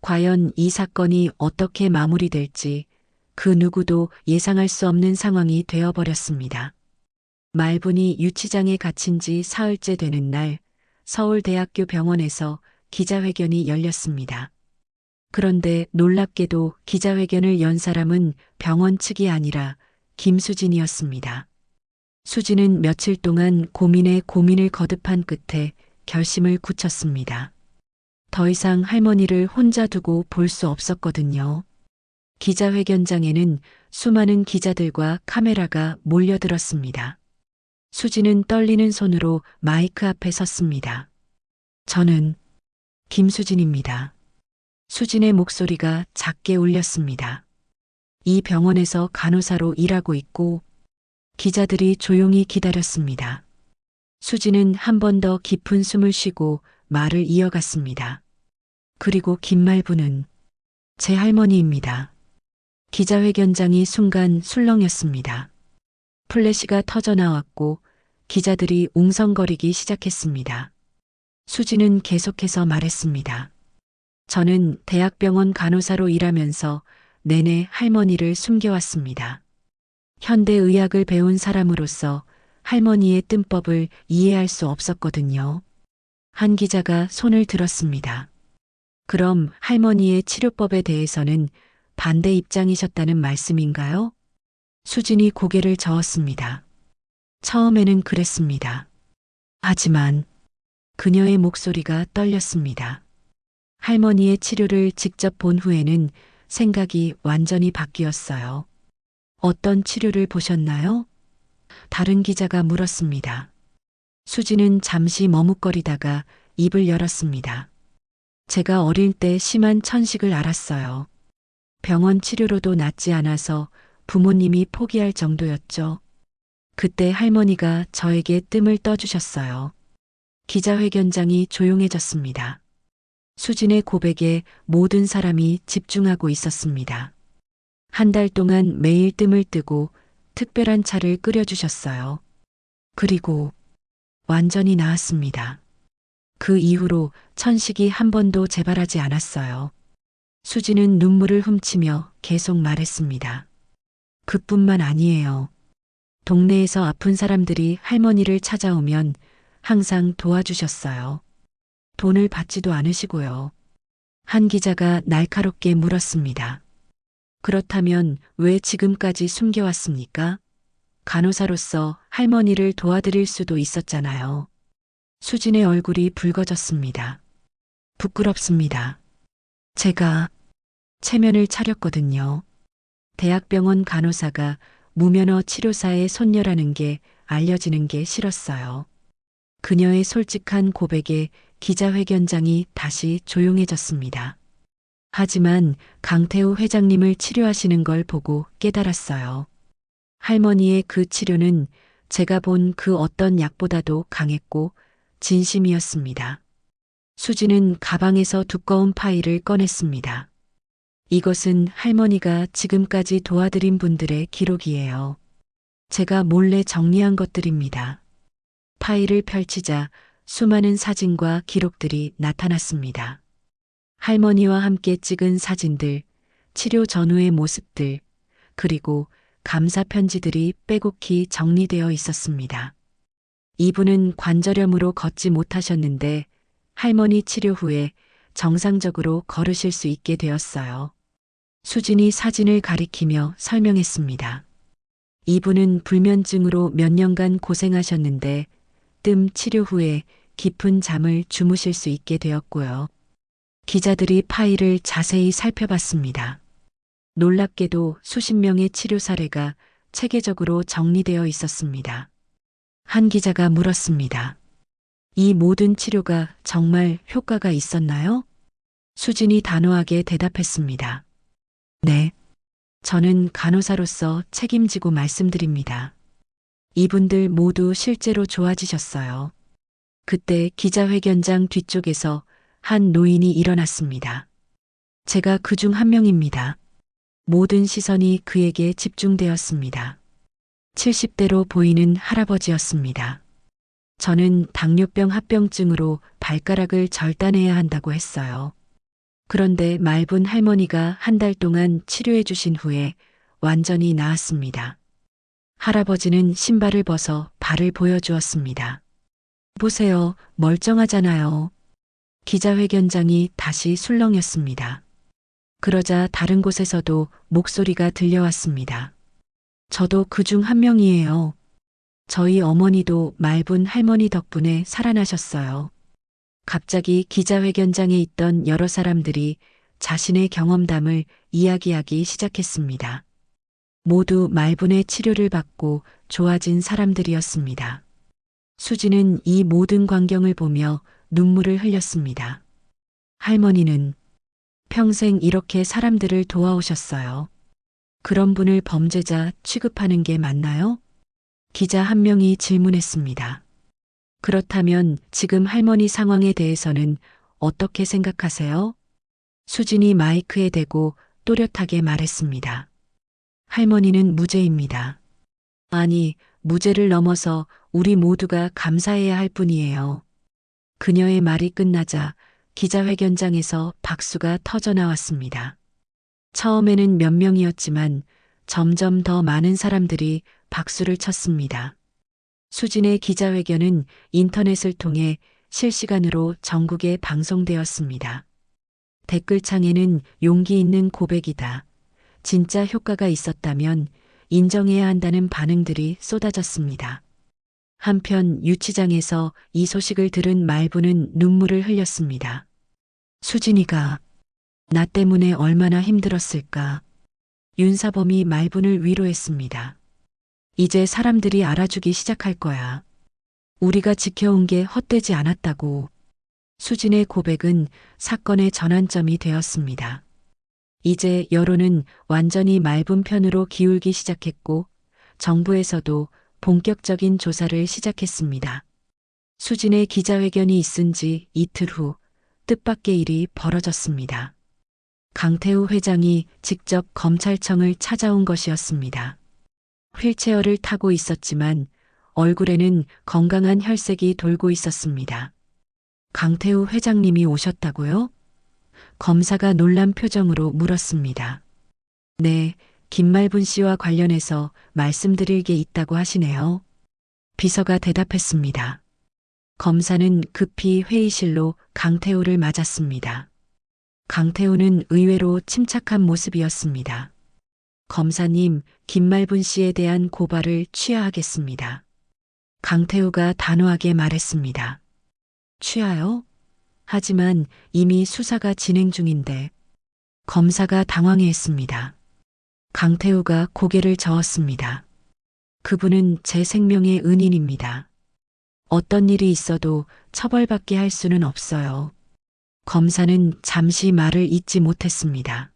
과연 이 사건이 어떻게 마무리될지 그 누구도 예상할 수 없는 상황이 되어버렸습니다. 말분이 유치장에 갇힌 지 사흘째 되는 날 서울대학교 병원에서 기자회견이 열렸습니다. 그런데 놀랍게도 기자회견을 연 사람은 병원 측이 아니라 김수진이었습니다. 수진은 며칠 동안 고민에 고민을 거듭한 끝에 결심을 굳혔습니다. 더 이상 할머니를 혼자 두고 볼 수 없었거든요. 기자회견장에는 수많은 기자들과 카메라가 몰려들었습니다. 수진은 떨리는 손으로 마이크 앞에 섰습니다. 저는 김수진입니다. 수진의 목소리가 작게 울렸습니다. 이 병원에서 간호사로 일하고 있고 기자들이 조용히 기다렸습니다. 수진은 한 번 더 깊은 숨을 쉬고 말을 이어갔습니다. 그리고 김말부는 제 할머니입니다. 기자회견장이 순간 술렁였습니다. 플래시가 터져 나왔고 기자들이 웅성거리기 시작했습니다. 수진은 계속해서 말했습니다. 저는 대학병원 간호사로 일하면서 내내 할머니를 숨겨왔습니다. 현대의학을 배운 사람으로서 할머니의 뜸법을 이해할 수 없었거든요. 한 기자가 손을 들었습니다. 그럼 할머니의 치료법에 대해서는 반대 입장이셨다는 말씀인가요? 수진이 고개를 저었습니다. 처음에는 그랬습니다. 하지만 그녀의 목소리가 떨렸습니다. 할머니의 치료를 직접 본 후에는 생각이 완전히 바뀌었어요. 어떤 치료를 보셨나요? 다른 기자가 물었습니다. 수진은 잠시 머뭇거리다가 입을 열었습니다. 제가 어릴 때 심한 천식을 앓았어요. 병원 치료로도 낫지 않아서 부모님이 포기할 정도였죠. 그때 할머니가 저에게 뜸을 떠주셨어요. 기자회견장이 조용해졌습니다. 수진의 고백에 모든 사람이 집중하고 있었습니다. 한 달 동안 매일 뜸을 뜨고 특별한 차를 끓여주셨어요. 그리고 완전히 나았습니다. 그 이후로 천식이 한 번도 재발하지 않았어요. 수진은 눈물을 훔치며 계속 말했습니다. 그뿐만 아니에요. 동네에서 아픈 사람들이 할머니를 찾아오면 항상 도와주셨어요. 돈을 받지도 않으시고요. 한 기자가 날카롭게 물었습니다. 그렇다면 왜 지금까지 숨겨왔습니까? 간호사로서 할머니를 도와드릴 수도 있었잖아요. 수진의 얼굴이 붉어졌습니다. 부끄럽습니다. 제가 체면을 차렸거든요. 대학병원 간호사가 무면허 치료사의 손녀라는 게 알려지는 게 싫었어요. 그녀의 솔직한 고백에 기자회견장이 다시 조용해졌습니다. 하지만 강태우 회장님을 치료하시는 걸 보고 깨달았어요. 할머니의 그 치료는 제가 본 그 어떤 약보다도 강했고 진심이었습니다. 수지는 가방에서 두꺼운 파일을 꺼냈습니다. 이것은 할머니가 지금까지 도와드린 분들의 기록이에요. 제가 몰래 정리한 것들입니다. 파일을 펼치자 수많은 사진과 기록들이 나타났습니다. 할머니와 함께 찍은 사진들, 치료 전후의 모습들, 그리고 감사 편지들이 빼곡히 정리되어 있었습니다. 이분은 관절염으로 걷지 못하셨는데 할머니 치료 후에 정상적으로 걸으실 수 있게 되었어요. 수진이 사진을 가리키며 설명했습니다. 이분은 불면증으로 몇 년간 고생하셨는데 뜸 치료 후에 깊은 잠을 주무실 수 있게 되었고요. 기자들이 파일을 자세히 살펴봤습니다. 놀랍게도 수십 명의 치료 사례가 체계적으로 정리되어 있었습니다. 한 기자가 물었습니다. 이 모든 치료가 정말 효과가 있었나요? 수진이 단호하게 대답했습니다. 네. 저는 간호사로서 책임지고 말씀드립니다. 이분들 모두 실제로 좋아지셨어요. 그때 기자회견장 뒤쪽에서 한 노인이 일어났습니다. 제가 그중 한 명입니다. 모든 시선이 그에게 집중되었습니다. 70대로 보이는 할아버지였습니다. 저는 당뇨병 합병증으로 발가락을 절단해야 한다고 했어요. 그런데 말분 할머니가 한 달 동안 치료해 주신 후에 완전히 나았습니다. 할아버지는 신발을 벗어 발을 보여주었습니다. 보세요, 멀쩡하잖아요. 기자회견장이 다시 술렁였습니다. 그러자 다른 곳에서도 목소리가 들려왔습니다. 저도 그중 한 명이에요. 저희 어머니도 말분 할머니 덕분에 살아나셨어요. 갑자기 기자회견장에 있던 여러 사람들이 자신의 경험담을 이야기하기 시작했습니다. 모두 말분의 치료를 받고 좋아진 사람들이었습니다. 수지는 이 모든 광경을 보며 눈물을 흘렸습니다. 할머니는 평생 이렇게 사람들을 도와오셨어요. 그런 분을 범죄자 취급하는 게 맞나요? 기자 한 명이 질문했습니다. 그렇다면 지금 할머니 상황에 대해서는 어떻게 생각하세요? 수진이 마이크에 대고 또렷하게 말했습니다. 할머니는 무죄입니다. 아니, 무죄를 넘어서 우리 모두가 감사해야 할 뿐이에요. 그녀의 말이 끝나자 기자회견장에서 박수가 터져 나왔습니다. 처음에는 몇 명이었지만 점점 더 많은 사람들이 박수를 쳤습니다. 수진의 기자회견은 인터넷을 통해 실시간으로 전국에 방송되었습니다. 댓글창에는 용기 있는 고백이다. 진짜 효과가 있었다면 인정해야 한다는 반응들이 쏟아졌습니다. 한편 유치장에서 이 소식을 들은 말부는 눈물을 흘렸습니다. 수진이가 나 때문에 얼마나 힘들었을까. 윤사범이 말분을 위로했습니다. 이제 사람들이 알아주기 시작할 거야. 우리가 지켜온 게 헛되지 않았다고. 수진의 고백은 사건의 전환점이 되었습니다. 이제 여론은 완전히 말분 편으로 기울기 시작했고 정부에서도 본격적인 조사를 시작했습니다. 수진의 기자회견이 있은 지 이틀 후 뜻밖의 일이 벌어졌습니다. 강태우 회장이 직접 검찰청을 찾아온 것이었습니다. 휠체어를 타고 있었지만 얼굴에는 건강한 혈색이 돌고 있었습니다. 강태우 회장님이 오셨다고요? 검사가 놀란 표정으로 물었습니다. 네, 김말분 씨와 관련해서 말씀드릴 게 있다고 하시네요. 비서가 대답했습니다. 검사는 급히 회의실로 강태우를 맞았습니다. 강태우는 의외로 침착한 모습이었습니다. 검사님, 김말분 씨에 대한 고발을 취하하겠습니다. 강태우가 단호하게 말했습니다. 취하요? 하지만 이미 수사가 진행 중인데. 검사가 당황해했습니다. 강태우가 고개를 저었습니다. 그분은 제 생명의 은인입니다. 어떤 일이 있어도 처벌받게 할 수는 없어요. 검사는 잠시 말을 잇지 못했습니다.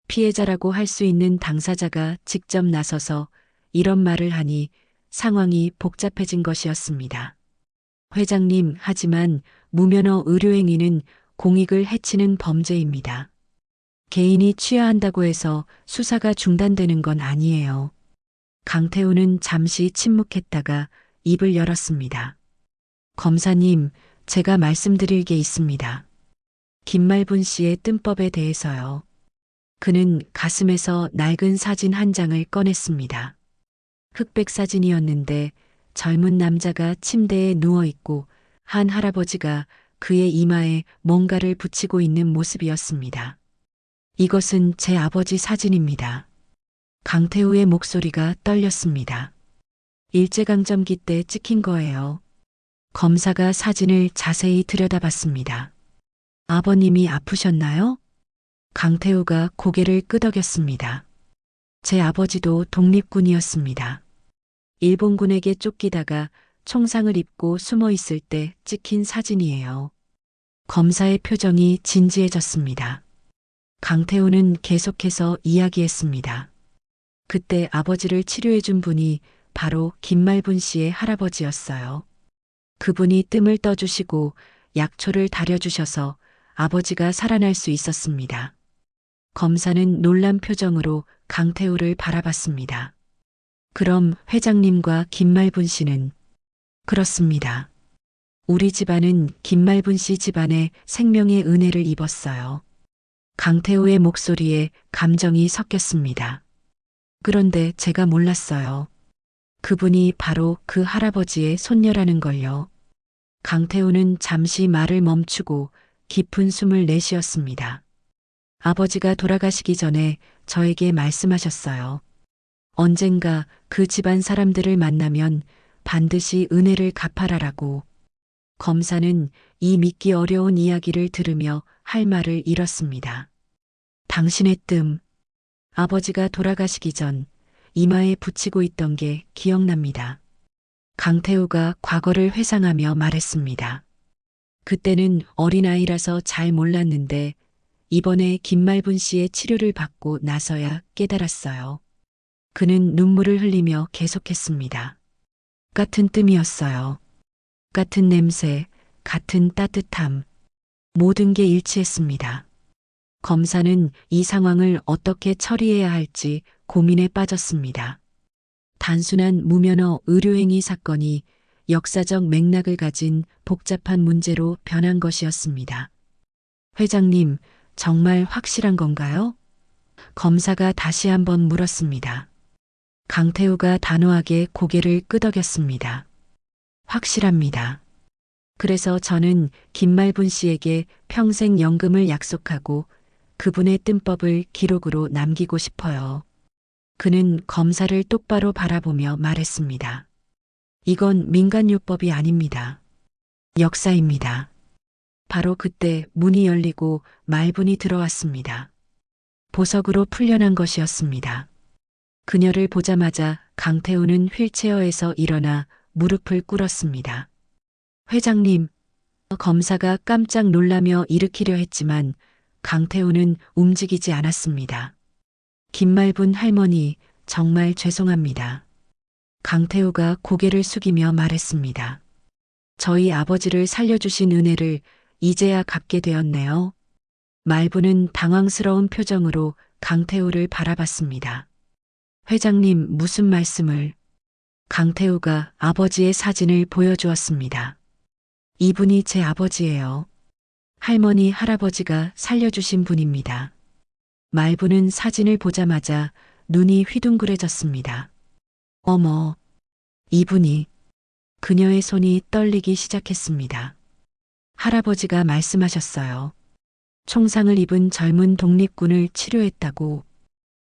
피해자라고 할 수 있는 당사자가 직접 나서서 이런 말을 하니 상황이 복잡해진 것이었습니다. 회장님, 하지만 무면허 의료행위는 공익을 해치는 범죄입니다. 개인이 취하한다고 해서 수사가 중단되는 건 아니에요. 강태우는 잠시 침묵했다가 입을 열었습니다. 검사님, 제가 말씀드릴 게 있습니다. 김말분 씨의 뜸법에 대해서요. 그는 가슴에서 낡은 사진 한 장을 꺼냈습니다. 흑백 사진이었는데 젊은 남자가 침대에 누워있고 한 할아버지가 그의 이마에 뭔가를 붙이고 있는 모습이었습니다. 이것은 제 아버지 사진입니다. 강태우의 목소리가 떨렸습니다. 일제강점기 때 찍힌 거예요. 검사가 사진을 자세히 들여다봤습니다. 아버님이 아프셨나요? 강태우가 고개를 끄덕였습니다. 제 아버지도 독립군이었습니다. 일본군에게 쫓기다가 총상을 입고 숨어 있을 때 찍힌 사진이에요. 검사의 표정이 진지해졌습니다. 강태우는 계속해서 이야기했습니다. 그때 아버지를 치료해준 분이 바로 김말분 씨의 할아버지였어요. 그분이 뜸을 떠주시고 약초를 다려주셔서 아버지가 살아날 수 있었습니다. 검사는 놀란 표정으로 강태우를 바라봤습니다. 그럼 회장님과 김말분 씨는? 그렇습니다. 우리 집안은 김말분 씨 집안의 생명의 은혜를 입었어요. 강태우의 목소리에 감정이 섞였습니다. 그런데 제가 몰랐어요. 그분이 바로 그 할아버지의 손녀라는 걸요. 강태우는 잠시 말을 멈추고 깊은 숨을 내쉬었습니다. 아버지가 돌아가시기 전에 저에게 말씀하셨어요. 언젠가 그 집안 사람들을 만나면 반드시 은혜를 갚아라라고. 검사는 이 믿기 어려운 이야기를 들으며 할 말을 잃었습니다. 당신의 뜸. 아버지가 돌아가시기 전 이마에 붙이고 있던 게 기억납니다. 강태우가 과거를 회상하며 말했습니다. 그때는 어린아이라서 잘 몰랐는데 이번에 김말분 씨의 치료를 받고 나서야 깨달았어요. 그는 눈물을 흘리며 계속했습니다. 같은 뜸이었어요. 같은 냄새, 같은 따뜻함. 모든 게 일치했습니다. 검사는 이 상황을 어떻게 처리해야 할지 고민에 빠졌습니다. 단순한 무면허 의료행위 사건이 역사적 맥락을 가진 복잡한 문제로 변한 것이었습니다. 회장님, 정말 확실한 건가요? 검사가 다시 한번 물었습니다. 강태우가 단호하게 고개를 끄덕였습니다. 확실합니다. 그래서 저는 김말분 씨에게 평생 연금을 약속하고 그분의 뜸법을 기록으로 남기고 싶어요. 그는 검사를 똑바로 바라보며 말했습니다. 이건 민간요법이 아닙니다. 역사입니다. 바로 그때 문이 열리고 말분이 들어왔습니다. 보석으로 풀려난 것이었습니다. 그녀를 보자마자 강태우는 휠체어에서 일어나 무릎을 꿇었습니다. 회장님, 검사가 깜짝 놀라며 일으키려 했지만 강태우는 움직이지 않았습니다. 김말분 할머니, 정말 죄송합니다. 강태우가 고개를 숙이며 말했습니다. 저희 아버지를 살려주신 은혜를 이제야 갚게 되었네요. 말분은 당황스러운 표정으로 강태우를 바라봤습니다. 회장님, 무슨 말씀을? 강태우가 아버지의 사진을 보여주었습니다. 이분이 제 아버지예요. 할머니, 할아버지가 살려주신 분입니다. 말분은 사진을 보자마자 눈이 휘둥그레졌습니다. 어머, 이분이. 그녀의 손이 떨리기 시작했습니다. 할아버지가 말씀하셨어요. 총상을 입은 젊은 독립군을 치료했다고.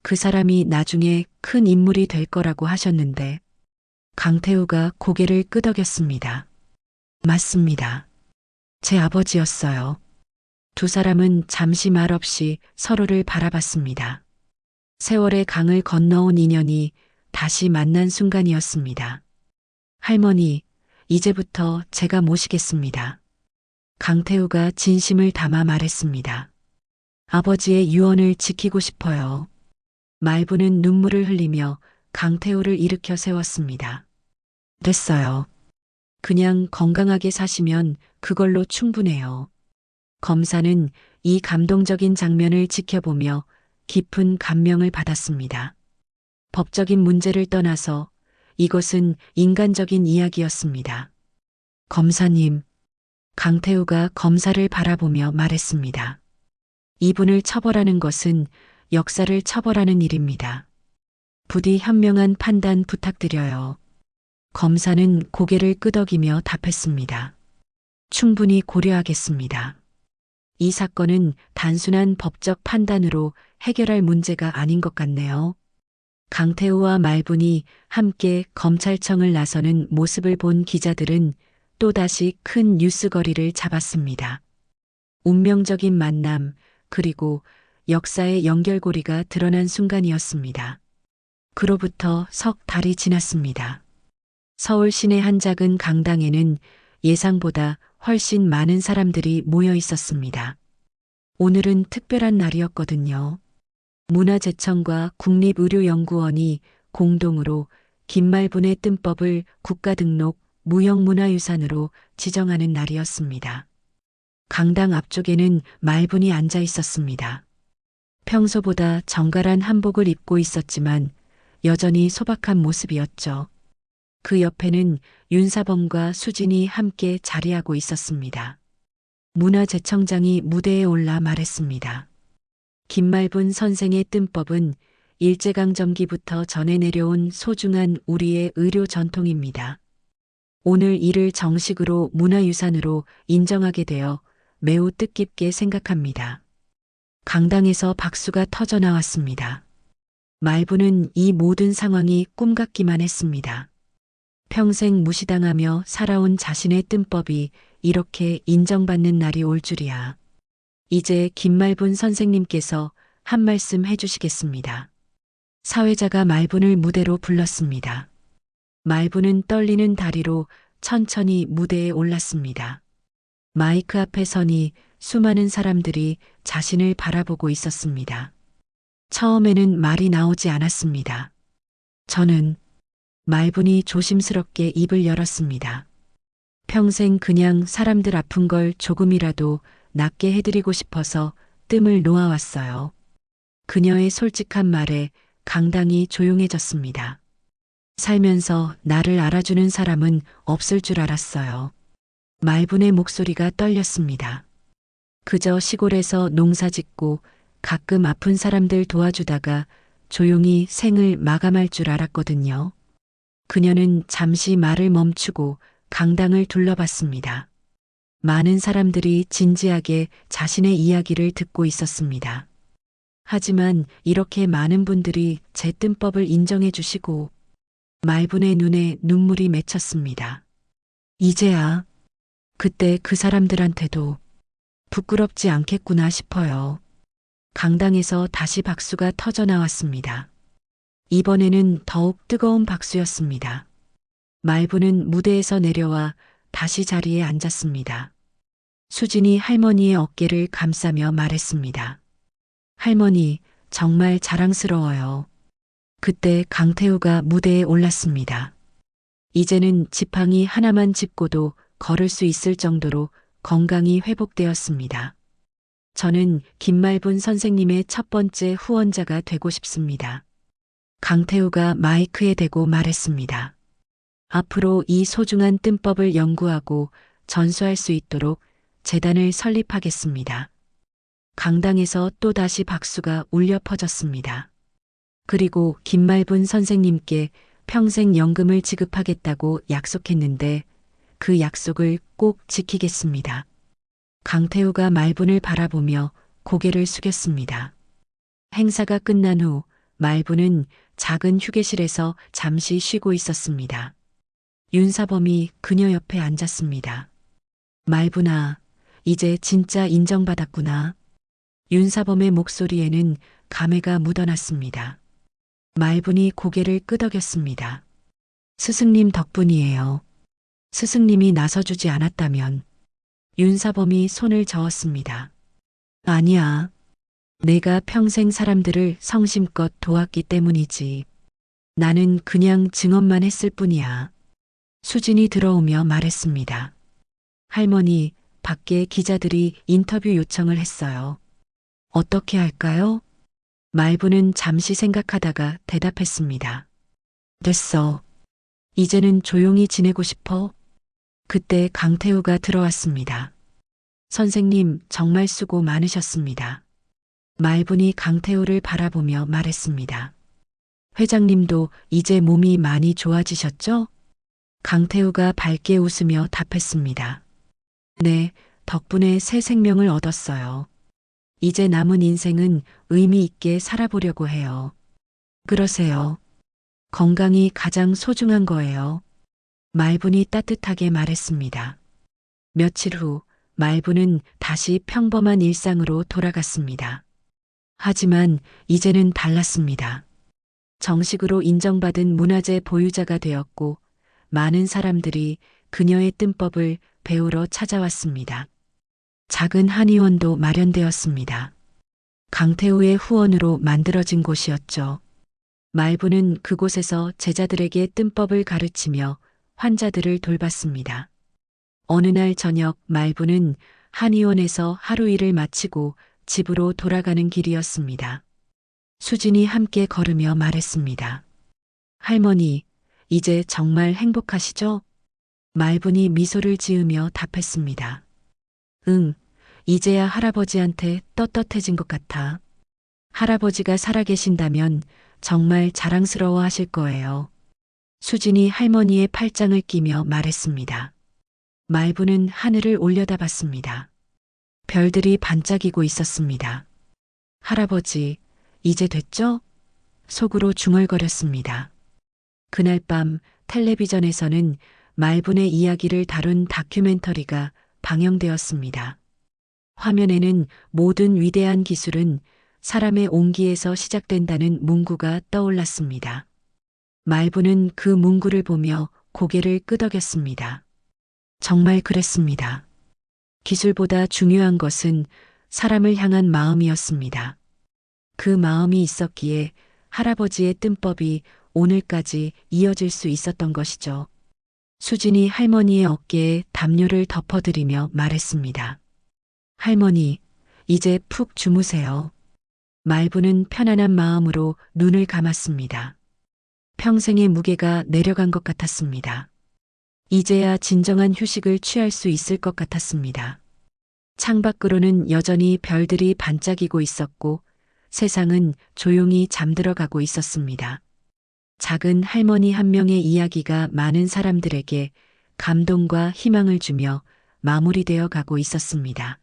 그 사람이 나중에 큰 인물이 될 거라고 하셨는데. 강태우가 고개를 끄덕였습니다. 맞습니다. 제 아버지였어요. 두 사람은 잠시 말없이 서로를 바라봤습니다. 세월의 강을 건너온 인연이 다시 만난 순간이었습니다. 할머니, 이제부터 제가 모시겠습니다. 강태우가 진심을 담아 말했습니다. 아버지의 유언을 지키고 싶어요. 말부는 눈물을 흘리며 강태우를 일으켜 세웠습니다. 됐어요. 그냥 건강하게 사시면 그걸로 충분해요. 검사는 이 감동적인 장면을 지켜보며 깊은 감명을 받았습니다. 법적인 문제를 떠나서 이것은 인간적인 이야기였습니다. 검사님, 강태우가 검사를 바라보며 말했습니다. 이분을 처벌하는 것은 역사를 처벌하는 일입니다. 부디 현명한 판단 부탁드려요. 검사는 고개를 끄덕이며 답했습니다. 충분히 고려하겠습니다. 이 사건은 단순한 법적 판단으로 해결할 문제가 아닌 것 같네요. 강태우와 말분이 함께 검찰청을 나서는 모습을 본 기자들은 또다시 큰 뉴스거리를 잡았습니다. 운명적인 만남, 그리고 역사의 연결고리가 드러난 순간이었습니다. 그로부터 석 달이 지났습니다. 서울 시내 한 작은 강당에는 예상보다 훨씬 많은 사람들이 모여 있었습니다. 오늘은 특별한 날이었거든요. 문화재청과 국립의료연구원이 공동으로 김말분의 뜸법을 국가등록 무형문화유산으로 지정하는 날이었습니다. 강당 앞쪽에는 말분이 앉아 있었습니다. 평소보다 정갈한 한복을 입고 있었지만 여전히 소박한 모습이었죠. 그 옆에는 윤사범과 수진이 함께 자리하고 있었습니다. 문화재청장이 무대에 올라 말했습니다. 김말분 선생의 뜸법은 일제강점기부터 전해 내려온 소중한 우리의 의료 전통입니다. 오늘 이를 정식으로 문화유산으로 인정하게 되어 매우 뜻깊게 생각합니다. 강당에서 박수가 터져 나왔습니다. 말분은 이 모든 상황이 꿈 같기만 했습니다. 평생 무시당하며 살아온 자신의 뜸법이 이렇게 인정받는 날이 올 줄이야. 이제 김말분 선생님께서 한 말씀 해주시겠습니다. 사회자가 말분을 무대로 불렀습니다. 말분은 떨리는 다리로 천천히 무대에 올랐습니다. 마이크 앞에 서니 수많은 사람들이 자신을 바라보고 있었습니다. 처음에는 말이 나오지 않았습니다. 저는 말분이 조심스럽게 입을 열었습니다. 평생 그냥 사람들 아픈 걸 조금이라도 낫게 해드리고 싶어서 뜸을 놓아왔어요. 그녀의 솔직한 말에 강당이 조용해졌습니다. 살면서 나를 알아주는 사람은 없을 줄 알았어요. 말분의 목소리가 떨렸습니다. 그저 시골에서 농사 짓고 가끔 아픈 사람들 도와주다가 조용히 생을 마감할 줄 알았거든요. 그녀는 잠시 말을 멈추고 강당을 둘러봤습니다. 많은 사람들이 진지하게 자신의 이야기를 듣고 있었습니다. 하지만 이렇게 많은 분들이 제 뜸법을 인정해 주시고 말분의 눈에 눈물이 맺혔습니다. 이제야 그때 그 사람들한테도 부끄럽지 않겠구나 싶어요. 강당에서 다시 박수가 터져 나왔습니다. 이번에는 더욱 뜨거운 박수였습니다. 말분은 무대에서 내려와 다시 자리에 앉았습니다. 수진이 할머니의 어깨를 감싸며 말했습니다. 할머니, 정말 자랑스러워요. 그때 강태우가 무대에 올랐습니다. 이제는 지팡이 하나만 짚고도 걸을 수 있을 정도로 건강이 회복되었습니다. 저는 김말분 선생님의 첫 번째 후원자가 되고 싶습니다. 강태우가 마이크에 대고 말했습니다. 앞으로 이 소중한 뜸법을 연구하고 전수할 수 있도록 재단을 설립하겠습니다. 강당에서 또다시 박수가 울려 퍼졌습니다. 그리고 김말분 선생님께 평생 연금을 지급하겠다고 약속했는데 그 약속을 꼭 지키겠습니다. 강태우가 말분을 바라보며 고개를 숙였습니다. 행사가 끝난 후 말분은 작은 휴게실에서 잠시 쉬고 있었습니다. 윤사범이 그녀 옆에 앉았습니다. 말분아, 이제 진짜 인정받았구나. 윤사범의 목소리에는 감회가 묻어났습니다. 말분이 고개를 끄덕였습니다. 스승님 덕분이에요. 스승님이 나서주지 않았다면. 윤사범이 손을 저었습니다. 아니야. 내가 평생 사람들을 성심껏 도왔기 때문이지. 나는 그냥 증언만 했을 뿐이야. 수진이 들어오며 말했습니다. 할머니, 밖에 기자들이 인터뷰 요청을 했어요. 어떻게 할까요? 말부는 잠시 생각하다가 대답했습니다. 됐어. 이제는 조용히 지내고 싶어. 그때 강태우가 들어왔습니다. 선생님, 정말 수고 많으셨습니다. 말분이 강태우를 바라보며 말했습니다. 회장님도 이제 몸이 많이 좋아지셨죠? 강태우가 밝게 웃으며 답했습니다. 네, 덕분에 새 생명을 얻었어요. 이제 남은 인생은 의미 있게 살아보려고 해요. 그러세요. 건강이 가장 소중한 거예요. 말분이 따뜻하게 말했습니다. 며칠 후 말분은 다시 평범한 일상으로 돌아갔습니다. 하지만 이제는 달랐습니다. 정식으로 인정받은 문화재 보유자가 되었고 많은 사람들이 그녀의 뜸법을 배우러 찾아왔습니다. 작은 한의원도 마련되었습니다. 강태우의 후원으로 만들어진 곳이었죠. 말부는 그곳에서 제자들에게 뜸법을 가르치며 환자들을 돌봤습니다. 어느 날 저녁 말부는 한의원에서 하루 일을 마치고 집으로 돌아가는 길이었습니다. 수진이 함께 걸으며 말했습니다. 할머니, 이제 정말 행복하시죠? 말분이 미소를 지으며 답했습니다. 응, 이제야 할아버지한테 떳떳해진 것 같아. 할아버지가 살아계신다면 정말 자랑스러워 하실 거예요. 수진이 할머니의 팔짱을 끼며 말했습니다. 말부는 하늘을 올려다봤습니다. 별들이 반짝이고 있었습니다. 할아버지, 이제 됐죠? 속으로 중얼거렸습니다. 그날 밤 텔레비전에서는 말분의 이야기를 다룬 다큐멘터리가 방영되었습니다. 화면에는 모든 위대한 기술은 사람의 온기에서 시작된다는 문구가 떠올랐습니다. 말부는 그 문구를 보며 고개를 끄덕였습니다. 정말 그랬습니다. 기술보다 중요한 것은 사람을 향한 마음이었습니다. 그 마음이 있었기에 할아버지의 뜸법이 오늘까지 이어질 수 있었던 것이죠. 수진이 할머니의 어깨에 담요를 덮어드리며 말했습니다. 할머니, 이제 푹 주무세요. 말부는 편안한 마음으로 눈을 감았습니다. 평생의 무게가 내려간 것 같았습니다. 이제야 진정한 휴식을 취할 수 있을 것 같았습니다. 창밖으로는 여전히 별들이 반짝이고 있었고 세상은 조용히 잠들어가고 있었습니다. 작은 할머니 한 명의 이야기가 많은 사람들에게 감동과 희망을 주며 마무리되어 가고 있었습니다.